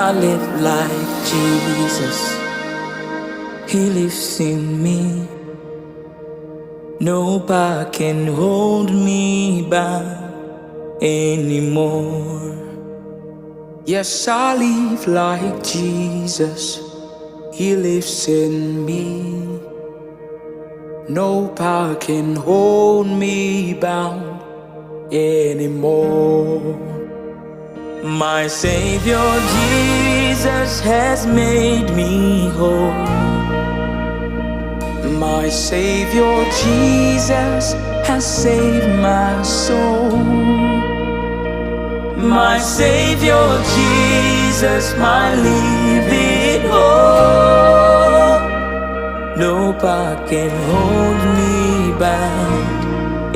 I live like Jesus. He lives in me. No power can hold me back anymore. Yes, I live like Jesus. He lives in me. No power can hold me bound anymore. My Savior Jesus has made me whole. My Savior Jesus has saved my soul. My Savior Jesus, my living hope. No power can hold me bound.